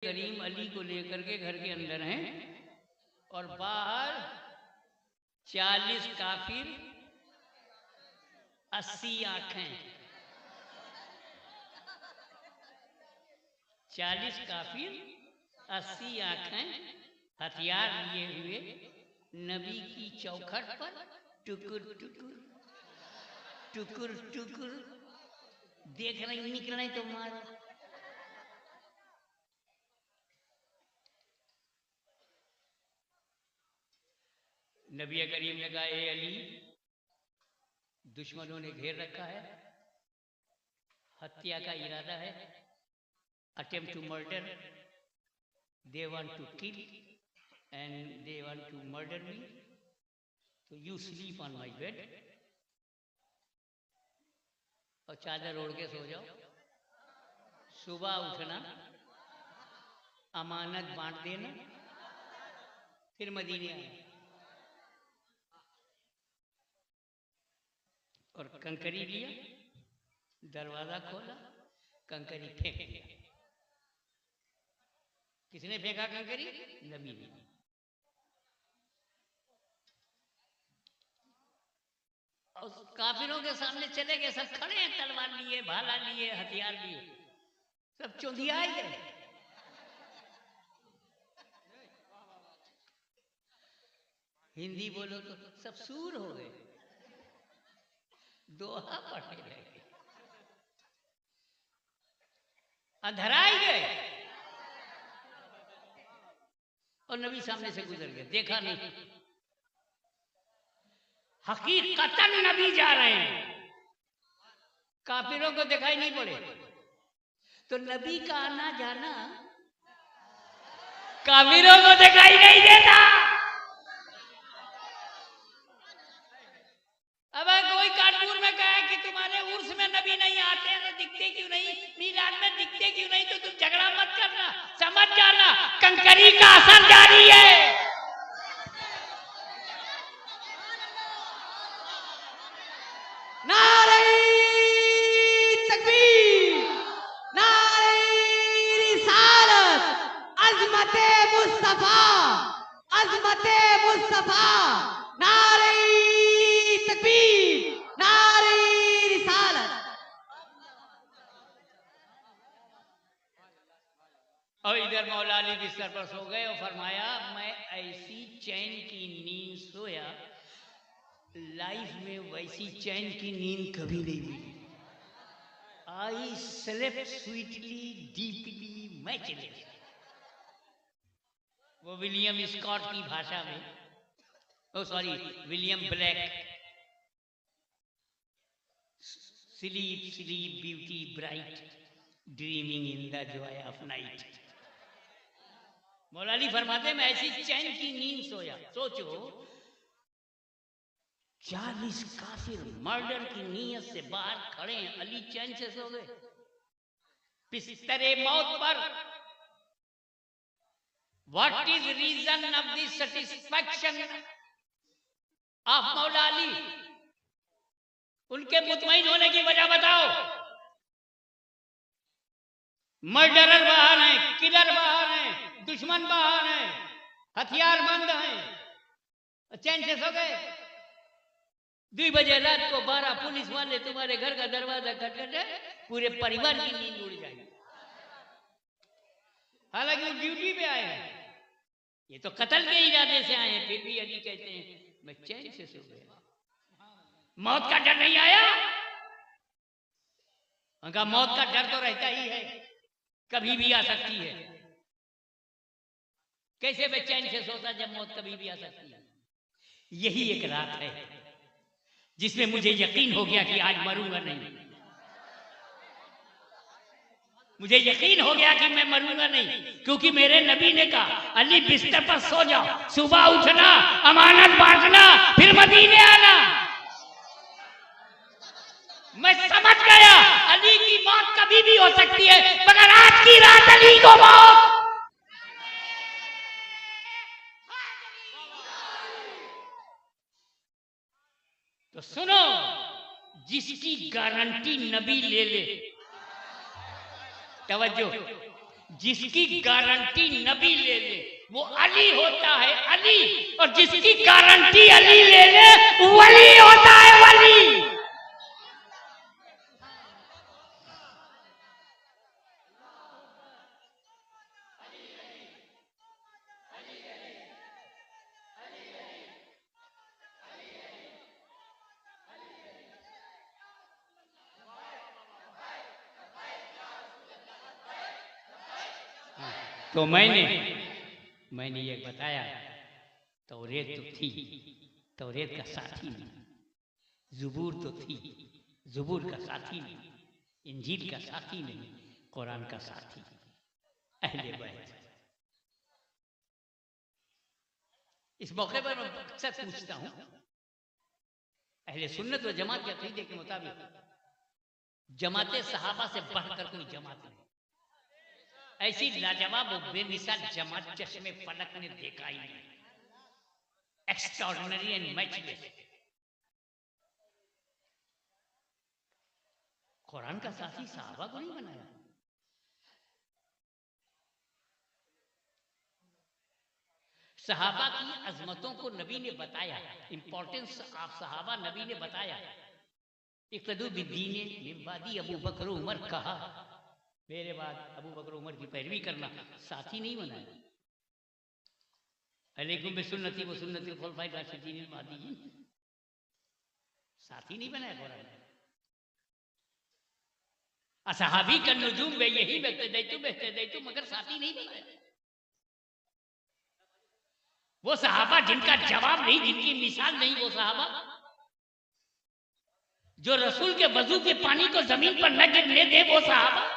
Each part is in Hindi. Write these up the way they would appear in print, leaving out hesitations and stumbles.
करीम अली को लेकर के घर के अंदर हैं और बाहर 40 काफिर 80 आंखें। 40 काफिर 80 आंखें हथियार लिए हुए नबी की चौखट पर टुकुर टुकुर टुकुर टुकुर देख रही, निकल रही तो मारो। नबी करीम ने कहा, ए अली, दुश्मनों ने घेर रखा है, हत्या का इरादा है, attempt to murder, they want to kill and they want to murder me, तो you sleep on my bed, और चादर ओढ़ के सो जाओ। सुबह उठना, अमानत बांट देना, फिर मदीने आना। और कंकरी लिया, दरवाजा खोला, कंकरी फेंक दिया। किसने फेंका कंकरी? नबी ने। और काफिरों के सामने चले गए, सब खड़े हैं, तलवार लिए, भाला लिए, हथियार लिए, सब चौंधिया ही गए। हिंदी बोलो तो सब सूर हो गए, दोहा पढ़ने लगे, अंधराई गए। और नबी सामने से गुजर गए, देखा नहीं। हकीकतन नबी जा रहे हैं, काफिरों को दिखाई नहीं पड़े। तो नबी का आना जाना काफिरों को दिखाई नहीं देता। अब कोई कानपुर में कहे कि तुम्हारे उर्स में नबी नहीं आते हैं तो दिखते क्यों नहीं, मीलाद में दिखते क्यों नहीं, तो तुम झगड़ा मत करना, समझ जाना कंकरी का असर जारी है। नारे तकबीर, नारे रिसालत, अज़मते मुस्तफा, अज़मते मुस्तफा, नारे तकबीर, नारे रिसालत। और इधर मौला अली बिस्तर पर सो गए और फरमाया, मैं ऐसी चैन की नींद सोया, लाइफ में वैसी चैन की नींद कभी नहीं मिली। I slept sweetly deeply matchless. वो विलियम स्कॉट की भाषा में, oh sorry, William Black, sleep sleep beauty bright, dreaming in the joy of night. Maula Ali फरमाते, मैं ऐसी चैन की नींद सोया। सोचो 40 काफिर मर्डर की नीयत से बाहर खड़े हैं, अली चैन से सो गए बिस्तरे मौत पर। What is reason of the satisfaction of Maula Ali? उनके मुतमईन होने की वजह बताओ। मर्डरर बाहर हैं, किलर बाहर हैं, दुश्मन बाहर हैं, हथियार बंद हैं, चैन से सो गए। 2 बजे रात को 12 पुलिस वाले तुम्हारे घर का दरवाजा खटखटे, पूरे परिवार की नींद उड़ जाएगी। हालांकि वो ड्यूटी पे आए हैं, ये तो कत्ल के इरादे से आए हैं, फिर भी अली कहते हैं मैं चैन से सो गया। मौत का डर नहीं आया? उनका मौत का डर तो रहता ही है, कभी भी आ सकती है। कैसे मैं चैन से सोता जब मौत कभी भी आ सकती है? यही एक रात है जिसमें मुझे यकीन हो गया कि आज मरूंगा नहीं। मुझे यकीन हो गया कि मैं मरूंगा नहीं, क्योंकि मेरे नबी ने कहा, अली बिस्तर पर सो जाओ, सुबह उठना, अमानत बांटना, फिर मदीने आना। मैं समझ गया अली की मौत कभी भी हो सकती है, मगर आज की रात अली को मौत। तो सुनो, जिसकी गारंटी नबी ले ले, तवज्जो, जिसकी गारंटी नबी ले ले वो अली होता है अली, और जिसकी गारंटी अली ले ले वली होता है वली। तो मैंने ये बताया, तौरेत तो थी, तौरेत का साथी नहीं, ज़ुबूर तो थी, ज़ुबूर का साथी नहीं, इंजील का साथी नहीं, कुरान का साथी अहले बैत। इस मौके पर मैं अक्सर पूछता हूं, अहले सुन्नत व जमात के अकीदे के मुताबिक जमाते सहाबा से बढ़कर कोई जमात नहीं। ऐसी लाजवाब और बेमिसाल जमात चश्मे फलक ने देखा ही नहीं। Extraordinary and matchless. कुरान का साथी सहाबा को नहीं बनाया। सहाबा की अजमतों को नबी ने बताया, इंपॉर्टेंस ऑफ सहाबा नबी ने बताया। इक़्तदू बिद्दीन मिन बादी अबू बकर उमर कहा, मेरे बाद अबू बकर उमर की पैरवी करना, साथी नहीं बनाया। अलैकुम बिसुन्नती व सुन्नतिल खुलफाए राशिदीन महदीयीन, साथी नहीं बनाया कुरान ने। असहाबी का नुजूम वे यही बेहतदैतु मगर साथी नहीं बनाया। वो सहाबा जिनका जवाब नहीं, जिनकी मिसाल नहीं, वो सहाबा जो रसूल के वजू के पानी को जमीन पर न गिरने दे, वो सहाबा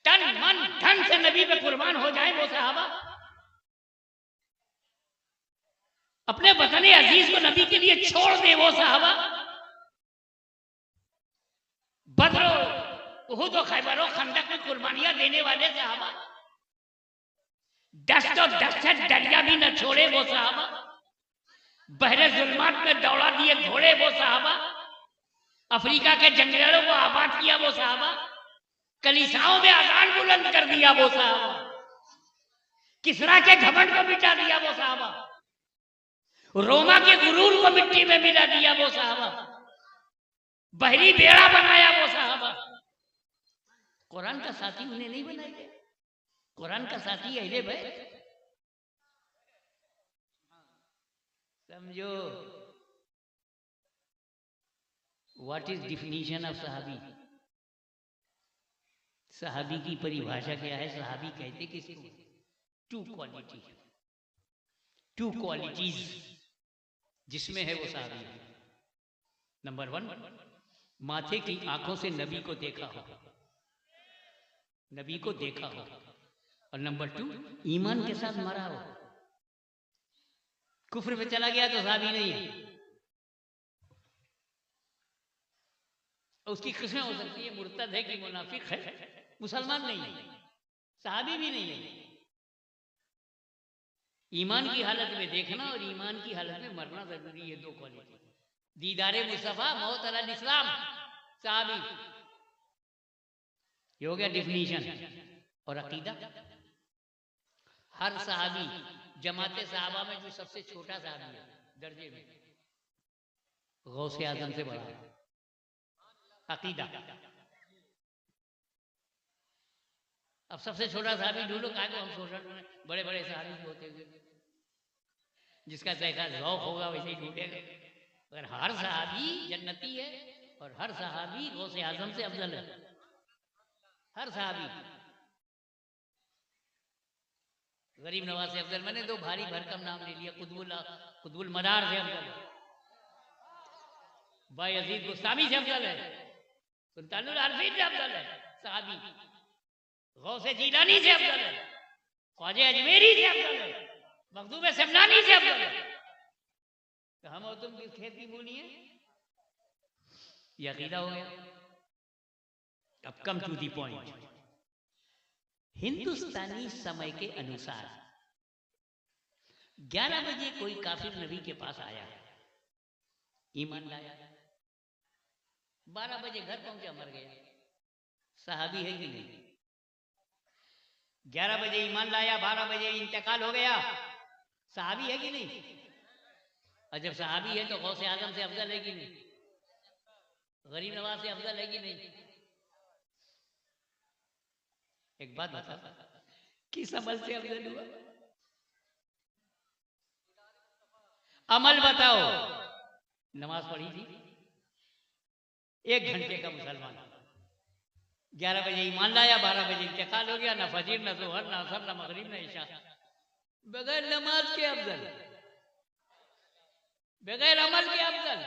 तन मन धन से नबी पे कुर्बान हो जाए, वो सहाबा अपने वतन अजीज को नबी के लिए छोड़ दे, वो सहाबा बदरो उहुद और खैबर और खंदक में कुर्बानियां देने वाले सहाबा, दस्त और दस्तक दरिया भी न छोड़े, वो सहाबा बहरे जुल्मात में दौड़ा दिए घोड़े, वो सहाबा अफ्रीका के जंगलों को आबाद किया, वो सहाबा कलीसाओं में अजान बुलंद कर दिया, वो सहाबा किसरा के घमंड को मिटा दिया, वो सहाबा रोमा के गुरूर को मिट्टी में मिला दिया, वो सहाबा बहरी बेड़ा बनाया, वो सहाबा। कुरान का साथी उन्हें नहीं बनाया। कुरान का साथी अहले बैत। समझो व्हाट इज डिफिनीशन ऑफ सहाबी। सहाबी की परिभाषा क्या है? सहाबी कहते किसको? टू क्वालिटी, टू क्वालिटीज जिसमें है वो सहाबी। नंबर 1, माथे की आंखों से नबी को देखा हो, नबी को देखा हो। और नंबर 2, ईमान के साथ मरा हो। कुफ्र में चला गया तो सहाबी नहीं है। उसकी किस्में हो सकती है, मुर्तद है कि मुनाफिक है, मुसलमान नहीं है, सहाबी भी नहीं है। ईमान की हालत में देखना और ईमान की हालत में मरना जरूरी है, 2 क्वालिटी। दीदारे मुस्तफा मौत अलल इस्लाम, सहाबी। ये हो गया डिफिनीशन। और अकीदा, हर सहाबी जमाते सहाबा में जो सबसे छोटा सहाबी है दर्जे में, गौसे आजम से बड़ा है। अकीदा, अब सबसे छोटा सहाबी ढूंढो, कहा को हम छोटा बड़े बड़े सहाबी होते हुए, जिसका जैसा ज़ौक़ होगा वैसे ही ढूंढेगा। अगर हर सहाबी जन्नती है और हर सहाबी गौसे आजम से अफजल है, हर सहाबी। गरीब नवाज से अफजल, मैंने 2 भारी भरकम नाम ले लिया। कुतुबुल मदार से अफजल है, बायजीद गुस्तामी से अफजल है, सुल्तानुल आरफीन से अफजल है सहाबी, गौसे जीलानी से अफजल है, ख्वाजा अजमेरी से अफजल है, मखदूम समनानी से अफजल है। तो हम और तुम किस खेत की बोली है? ये अकीदा हो गया। अब कम टू दी पॉइंट। हिंदुस्तानी समय के अनुसार 11 बजे कोई काफिर नबी के पास आया, ईमान लाया, 12 बजे घर पहुंचा, मर गया। सहाबी है कि नहीं? 11 बजे ईमान लाया, 12 बजे इंतकाल हो गया। सहाबी है कि नहीं? और जब सहाबी है तो गौसे आजम से अफजल है कि नहीं? गरीब नवाज से अफजल है कि नहीं? एक बात बता, किस अमल से अफजल हुआ? अमल बताओ। नमाज पढ़ी थी 1 घंटे का मुसलमान, 11 बजे ईमान लाया, 12 बजे इंतकाल हो गया। ना फजीर, ना जोहर, ना असर, ना मगरिब, ना इशा, बगैर नमाज के अफजल, बगैर अमल के अफजल।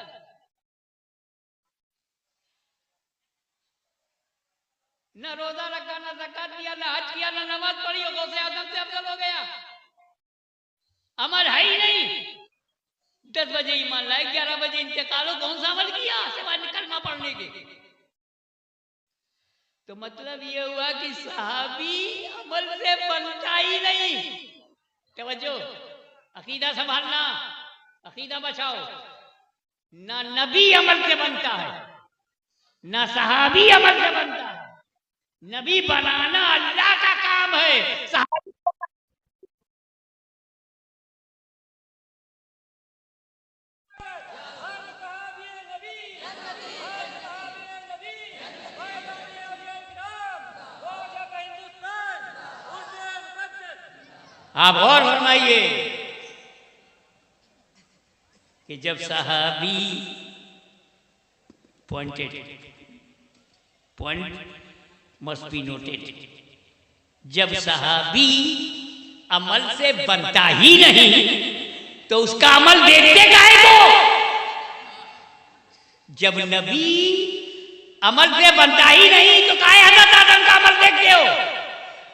न रोजा रखा, न ज़कात दिया, न हज किया, न नमाज पढ़ी, और गौसे आजम से अफजल हो गया। अमल है ही नहीं। 10 बजे ईमान लाए, 11 बजे इंतकाल हो, कौन सा अमल किया सिवाय कलमा पढ़ने के? तो मतलब ये हुआ कि सहाबी अमल से बनता ही नहीं। तवज्जो, अकीदा संभालना, अकीदा बचाओ। ना नबी अमल से बनता है, ना सहाबी अमल से बनता है। नबी बनाना अल्लाह का काम है। सहाबी आप और फरमाइए कि जब सहाबी पॉइंट मस्ट बी नोटेड, जब सहाबी अमल से बनता ही नहीं तो उसका अमल देखते काहे को? जब नबी अमल से बनता ही नहीं तो काहे हज़रत आदम का अमल देखते हो?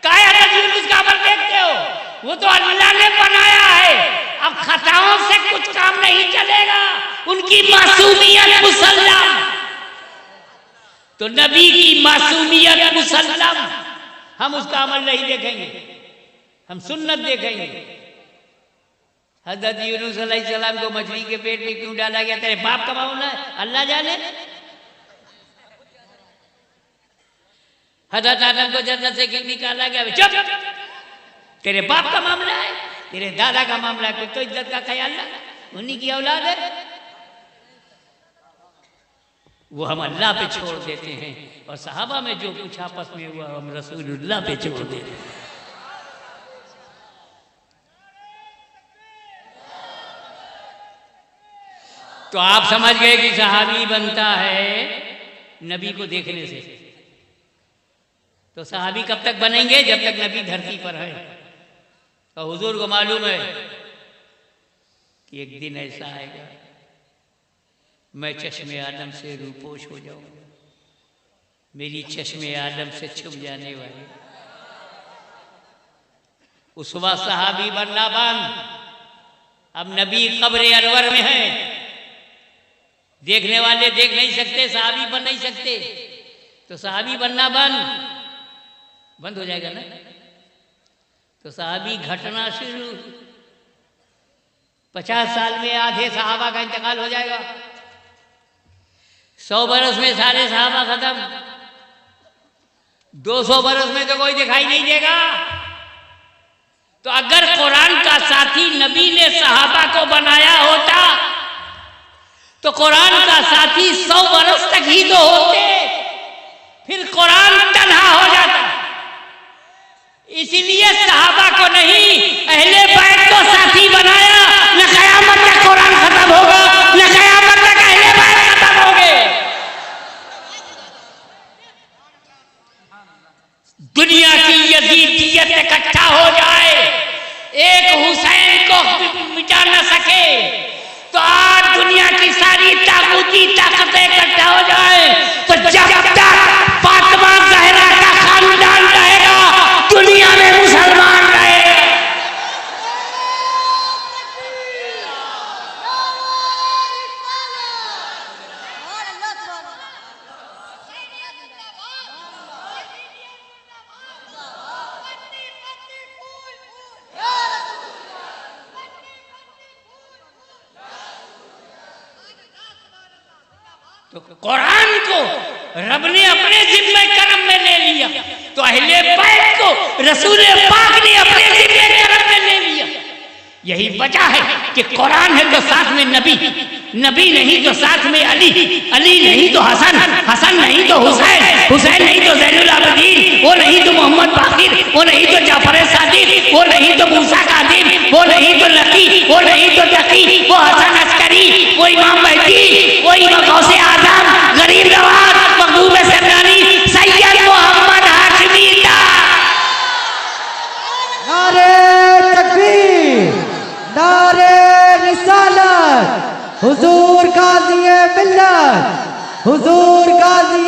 काहे हज़रत यूनुस का अमल देखते हो? वो तो अल्लाह ने बनाया है। अब खताओं से कुछ काम नहीं चलेगा, उनकी मासूमियत मुसल्लम। तो नबी की मासूमियत मुसल्लम, हम उसका अमल नहीं देखेंगे, हम सुन्नत देखेंगे। हज़रत यूनुस अलैहिस्सलाम को मछली के पेट में क्यों डाला गया? तेरे बाप का मामला है, अल्लाह जाने। हज़रत आदम को जन्नत से क्यों निकाला गया? चुप, तेरे बाप का मामला है, तेरे दादा का मामला है। कुछ तो इज्जत का ख्याल ना, उन्हीं की औलाद है। वो हम अल्लाह पे छोड़ देते हैं, और सहाबा में जो कुछ आपस में हुआ हम रसूलुल्लाह पे छोड़ देते हैं। तो आप समझ गए कि सहाबी बनता है नबी को देखने से। तो सहाबी कब तक बनेंगे? जब तक नबी धरती पर है। तो हुजूर को मालूम है कि एक दिन ऐसा आएगा मैं चश्मे आदम से रूपोश हो जाऊंगा, मेरी चश्मे आदम से छुप जाने वाली। उस वक्त सहाबी बनना बंद। अब नबी कब्र अनवर में है, देखने वाले देख नहीं सकते, सहाबी बन नहीं सकते। तो सहाबी बनना बंद हो जाएगा ना। तो सहाबी घटना शुरू, 50 साल में आधे सहाबा का इंतकाल हो जाएगा, 100 बरस में सारे सहाबा खत्म, 200 बरस में तो कोई दिखाई नहीं देगा। तो अगर कुरान का साथी नबी ने सहाबा को बनाया होता तो कुरान का साथी 100 बरस तक ही तो होते, फिर कुरान तन्हा हो जाता। इसलिए सहाबा को नहीं, अहले बैत को साथी बनाया। न कयामत तक कुरान खत्म होगा, न कयामत तक अहले बैत खत्म होंगे। दुनिया की यजीदियत इकट्ठा हो जाए, एक हुसैन को मिटा न सके, तो आज दुनिया की सारी ताकूती ताकतें इकट्ठा हो जाए, तो जब तक फातिमा ज़हरा का खानदान रहेगा दुनिया में मुसलमान रहेगा। तो कुरान को रब ने अपने जिम्मे करम में ले लिया, तो अहले बैत को रसूल पाक ने अपने ज़िम्मे करम में ले लिया। यही वजह है कि कुरान है तो साथ में नबी, नबी नहीं तो साथ में अली, अली नहीं तो हसन, हसन नहीं तो हुसैन, हुसैन नहीं तो ज़ैनुल आबिदीन, वो नहीं तो मोहम्मद बाकिर, वो नहीं तो जाफर सादिक, वो नहीं तो मूसा कादिम, वो नहीं तो लकी, वो नहीं तो तकी, वो हसन अस्करी, वो इमाम महदी, वो इमाम गौसे आजम, गरीब नवाज, मखदूम सरदारी, सैयद मोहम्मद हाशमी ता। नारे तकबीर, नारे रिसालत, हुजूर गाज़ी मिल्लत, हुजूर गाज़ी